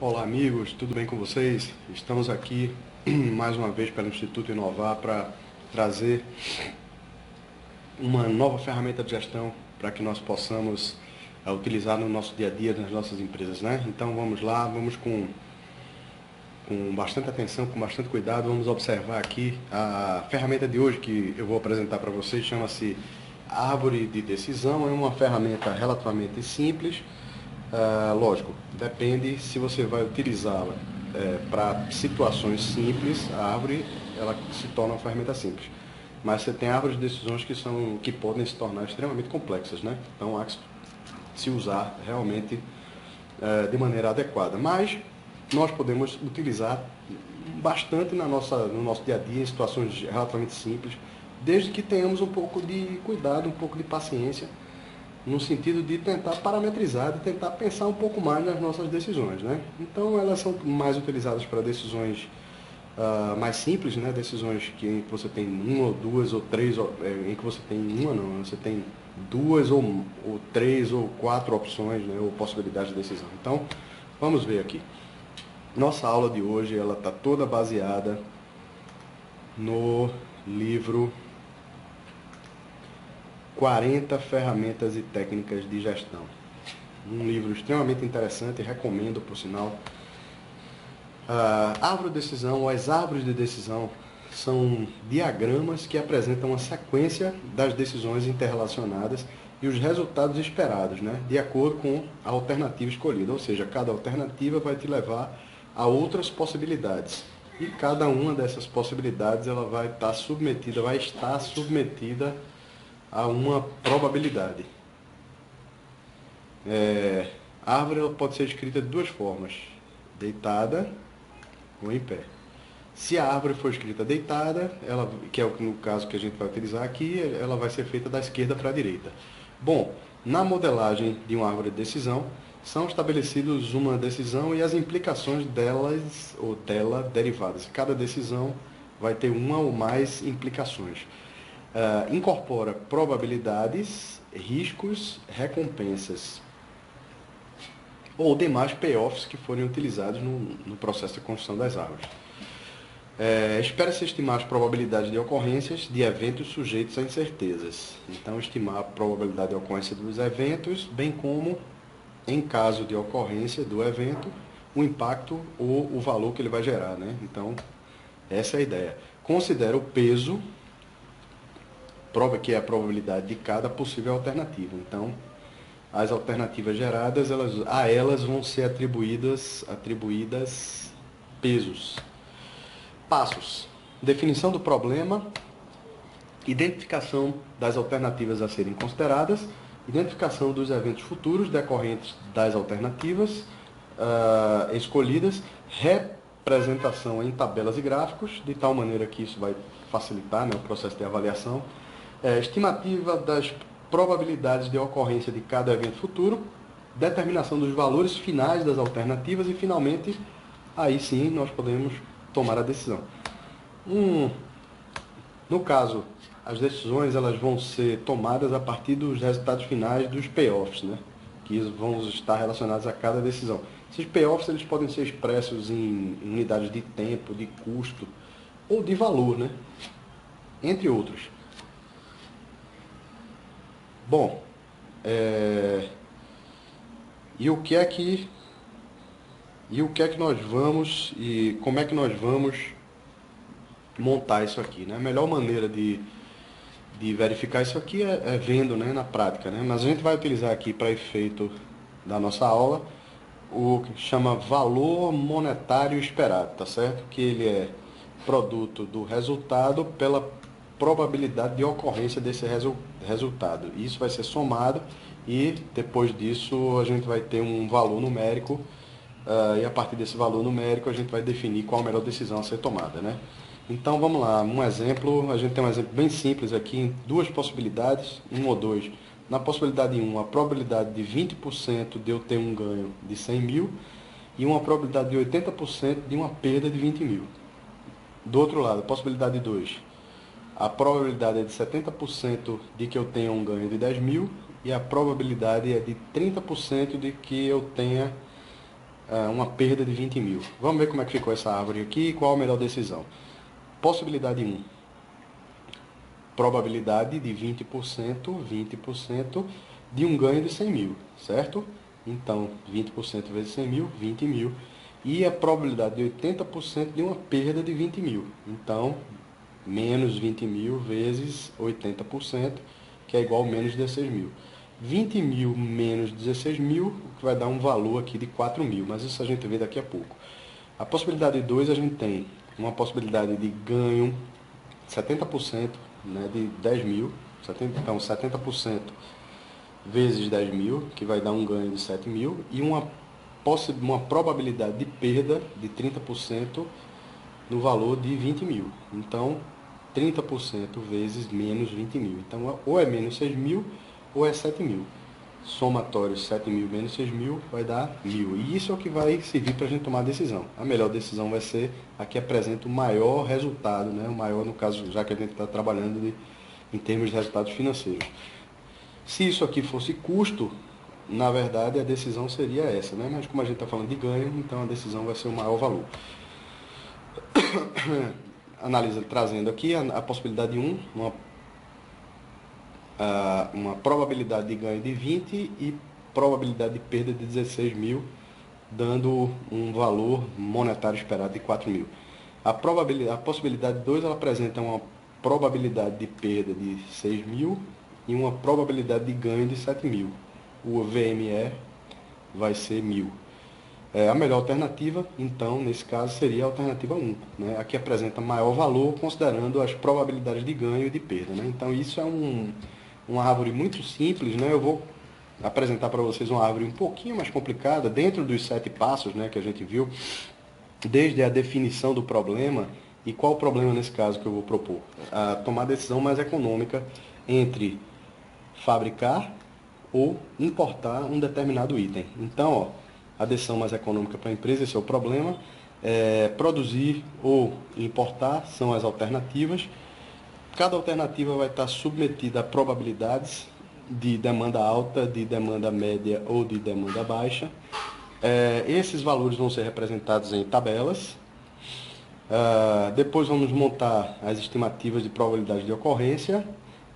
Olá amigos, tudo bem com vocês? Estamos aqui mais uma vez pelo Instituto Inovar para trazer uma nova ferramenta de gestão para que nós possamos utilizar no nosso dia a dia, nas nossas empresas, né? Então vamos lá, vamos com bastante atenção, com bastante cuidado, vamos observar aqui a ferramenta de hoje que eu vou apresentar para vocês, chama-se Árvore de Decisão. É uma ferramenta relativamente simples. Lógico, depende se você vai utilizá-la para situações simples. A árvore ela se torna uma ferramenta simples, mas você tem árvores de decisões que podem se tornar extremamente complexas, né? Então há que se usar realmente de maneira adequada, mas nós podemos utilizar bastante no nosso dia a dia em situações relativamente simples, desde que tenhamos um pouco de cuidado, um pouco de paciência, no sentido de tentar parametrizar, de tentar pensar um pouco mais nas nossas decisões, né? Então elas são mais utilizadas para decisões mais simples, né? Decisões em que você tem uma ou duas ou três, em que você tem uma não, você tem duas ou três ou quatro opções, né? Ou possibilidades de decisão. Então vamos ver aqui. Nossa aula de hoje ela está toda baseada no livro 40 ferramentas e técnicas de gestão. Um livro extremamente interessante, recomendo por sinal. A árvore de decisão, ou as árvores de decisão, são diagramas que apresentam a sequência das decisões interrelacionadas e os resultados esperados, né, de acordo com a alternativa escolhida. Ou seja, cada alternativa vai te levar a outras possibilidades. E cada uma dessas possibilidades ela vai estar submetida a uma probabilidade. A árvore ela pode ser escrita de duas formas, deitada ou em pé. Se a árvore for escrita deitada, que é no caso que a gente vai utilizar aqui, ela vai ser feita da esquerda para a direita. Bom, na modelagem de uma árvore de decisão, são estabelecidos uma decisão e as implicações delas ou dela derivadas. Cada decisão vai ter uma ou mais implicações. Incorpora probabilidades, riscos, recompensas ou demais payoffs que forem utilizados no processo de construção das árvores. Espera-se estimar as probabilidades de ocorrências de eventos sujeitos a incertezas. Então, estimar a probabilidade de ocorrência dos eventos, bem como, em caso de ocorrência do evento, o impacto ou o valor que ele vai gerar, né? Então, essa é a ideia. Considera o peso, que é a probabilidade de cada possível alternativa. Então, as alternativas geradas, a elas vão ser atribuídas pesos. Passos: definição do problema, identificação das alternativas a serem consideradas, identificação dos eventos futuros decorrentes das alternativas escolhidas, representação em tabelas e gráficos, de tal maneira que isso vai facilitar, né, o processo de avaliação, estimativa das probabilidades de ocorrência de cada evento futuro, determinação dos valores finais das alternativas e, finalmente, aí sim nós podemos tomar a decisão. No caso, as decisões elas vão ser tomadas a partir dos resultados finais dos payoffs, né, que vão estar relacionados a cada decisão. Esses payoffs eles podem ser expressos em unidades de tempo, de custo ou de valor, né, entre outros. Bom, e o que é que nós vamos e como é que nós vamos montar isso aqui, né? A melhor maneira de verificar isso aqui é vendo, né, na prática, né? Mas a gente vai utilizar aqui para efeito da nossa aula o que chama valor monetário esperado, tá certo? Que ele é produto do resultado pela probabilidade de ocorrência desse resultado. Isso vai ser somado e depois disso a gente vai ter um valor numérico e a partir desse valor numérico a gente vai definir qual a melhor decisão a ser tomada, né? Então vamos lá, um exemplo, a gente tem um exemplo bem simples aqui, duas possibilidades, um ou dois. Na possibilidade 1, a probabilidade de 20% de eu ter um ganho de 100 mil e uma probabilidade de 80% de uma perda de 20 mil. Do outro lado, a possibilidade 2, a probabilidade é de 70% de que eu tenha um ganho de 10 mil e a probabilidade é de 30% de que eu tenha uma perda de 20 mil. Vamos ver como é que ficou essa árvore aqui e qual a melhor decisão. Possibilidade 1. Probabilidade de 20% de um ganho de 100 mil, certo? Então, 20% vezes 100 mil, 20 mil. E a probabilidade de 80% de uma perda de 20 mil. Então, menos 20 mil vezes 80%, que é igual a menos 16 mil. 20 mil menos 16 mil, que vai dar um valor aqui de 4 mil, mas isso a gente vê daqui a pouco. A possibilidade 2, a gente tem uma possibilidade de ganho 70%, né, de 10 mil, então 70% vezes 10 mil, que vai dar um ganho de 7 mil, e uma probabilidade de perda de 30% no valor de 20 mil. Então, 30% vezes menos 20 mil. Então, ou é menos 6 mil ou é 7 mil. Somatório 7 mil menos 6 mil vai dar 1.000. E isso é o que vai servir para a gente tomar a decisão. A melhor decisão vai ser a que apresenta o maior resultado, né? O maior, no caso, já que a gente está trabalhando em termos de resultados financeiros. Se isso aqui fosse custo, na verdade a decisão seria essa, né? Mas como a gente está falando de ganho, então a decisão vai ser o maior valor. Analisa trazendo aqui a possibilidade 1, uma probabilidade de ganho de 20 e probabilidade de perda de 16 mil, dando um valor monetário esperado de 4 mil. A possibilidade 2, ela apresenta uma probabilidade de perda de 6 mil e uma probabilidade de ganho de 7 mil. O VME vai ser 1.000. A melhor alternativa, então, nesse caso, seria a alternativa 1, né? A que apresenta maior valor, considerando as probabilidades de ganho e de perda, né? Então, isso é uma árvore muito simples, né? Eu vou apresentar para vocês uma árvore um pouquinho mais complicada, dentro dos 7 passos, né, que a gente viu, desde a definição do problema. E qual o problema nesse caso que eu vou propor? Tomar a decisão mais econômica entre fabricar ou importar um determinado item. Então, ó, a decisão mais econômica para a empresa, esse é o problema. Produzir ou importar são as alternativas. Cada alternativa vai estar submetida a probabilidades de demanda alta, de demanda média ou de demanda baixa. Esses valores vão ser representados em tabelas. Depois vamos montar as estimativas de probabilidade de ocorrência,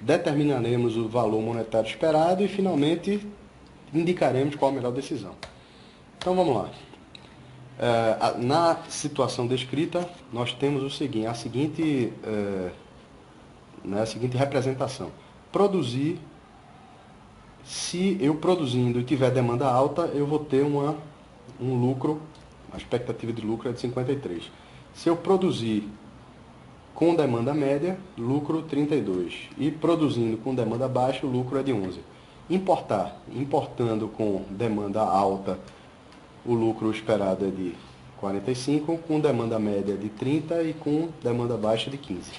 determinaremos o valor monetário esperado e, finalmente, indicaremos qual a melhor decisão. Então, vamos lá. Na situação descrita, nós temos a seguinte representação. Produzir, se eu produzindo e tiver demanda alta, eu vou ter um lucro, a expectativa de lucro é de 53. Se eu produzir com demanda média, lucro 32. E produzindo com demanda baixa, o lucro é de 11. Importando com demanda alta, o lucro esperado é de 45, com demanda média de 30 e com demanda baixa de 15.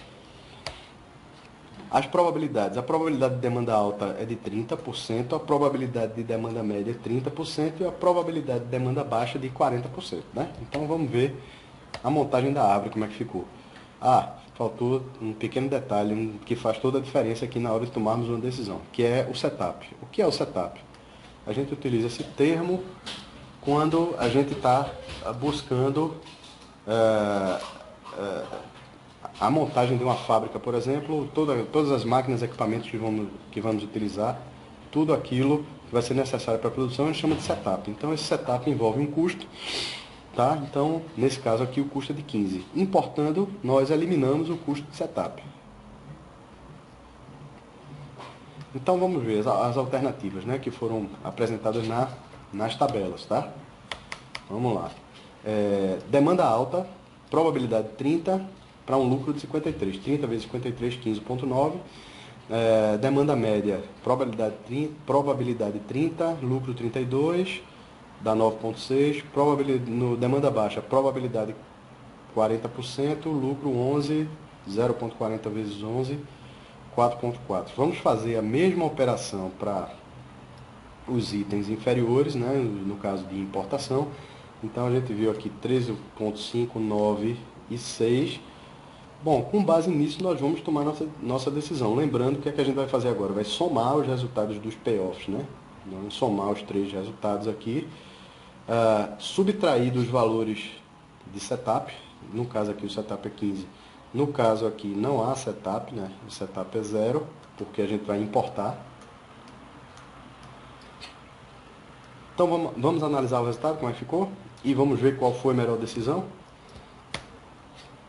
As probabilidades. A probabilidade de demanda alta é de 30%, a probabilidade de demanda média é 30% e a probabilidade de demanda baixa de 40%. Né? Então vamos ver a montagem da árvore, como é que ficou. Faltou um pequeno detalhe que faz toda a diferença aqui na hora de tomarmos uma decisão, que é o setup. O que é o setup? A gente utiliza esse termo quando a gente está buscando a montagem de uma fábrica, por exemplo, todas as máquinas e equipamentos que vamos utilizar, tudo aquilo que vai ser necessário para a produção, a gente chama de setup. Então, esse setup envolve um custo, tá? Então, nesse caso aqui, o custo é de 15. Importando, nós eliminamos o custo de setup. Então, vamos ver as alternativas, né, que foram apresentadas nas tabelas, tá? Vamos lá. Demanda alta, probabilidade 30 para um lucro de 53. 30 vezes 53, 15,9. Demanda média, probabilidade 30, lucro 32, dá 9,6. Demanda baixa, probabilidade 40%, lucro 11, 0,40 vezes 11, 4,4. Vamos fazer a mesma operação para os itens inferiores, né, no caso de importação. Então a gente viu aqui 13,5, 9 e 6. Bom, com base nisso nós vamos tomar nossa decisão. Lembrando que é que a gente vai fazer agora? Vai somar os resultados dos payoffs, né? Vamos somar os 3 resultados aqui. subtrair dos valores de setup, no caso aqui o setup é 15, no caso aqui não há setup, né? O setup é 0, porque a gente vai importar. Então vamos analisar o resultado, como é que ficou, e vamos ver qual foi a melhor decisão.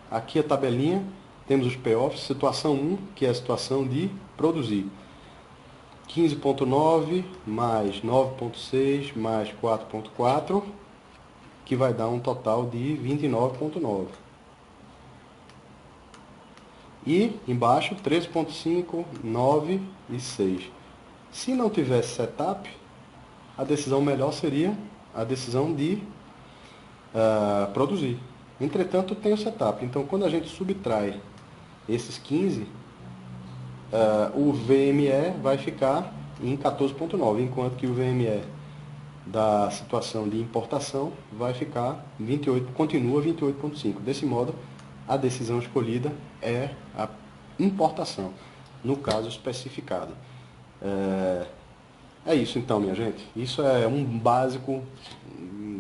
Aqui a tabelinha, temos os payoffs, situação 1, que é a situação de produzir. 15.9 mais 9.6 mais 4.4, que vai dar um total de 29.9. E embaixo 13.5, 9 e 6. Se não tivesse setup, a decisão melhor seria a decisão de produzir. Entretanto, tem o setup. Então, quando a gente subtrai esses 15, o VME vai ficar em 14.9, enquanto que o VME da situação de importação vai ficar 28, continua 28.5. Desse modo, a decisão escolhida é a importação, no caso especificado. É isso então, minha gente. Isso é um básico,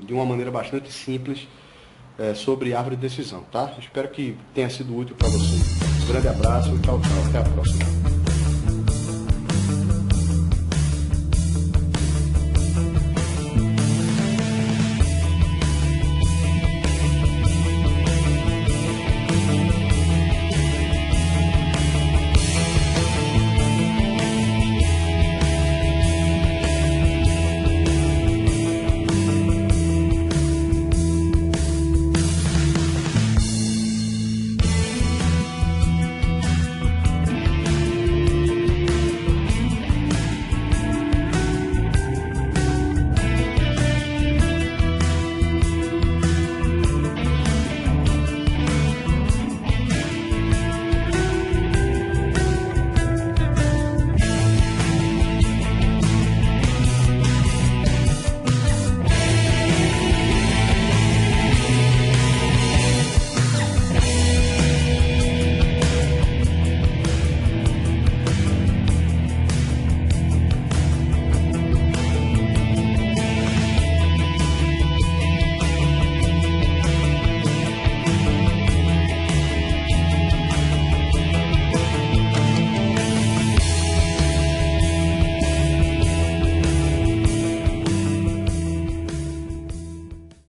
de uma maneira bastante simples, sobre árvore de decisão, tá? Espero que tenha sido útil para você. Um grande abraço, tchau, tchau, até a próxima.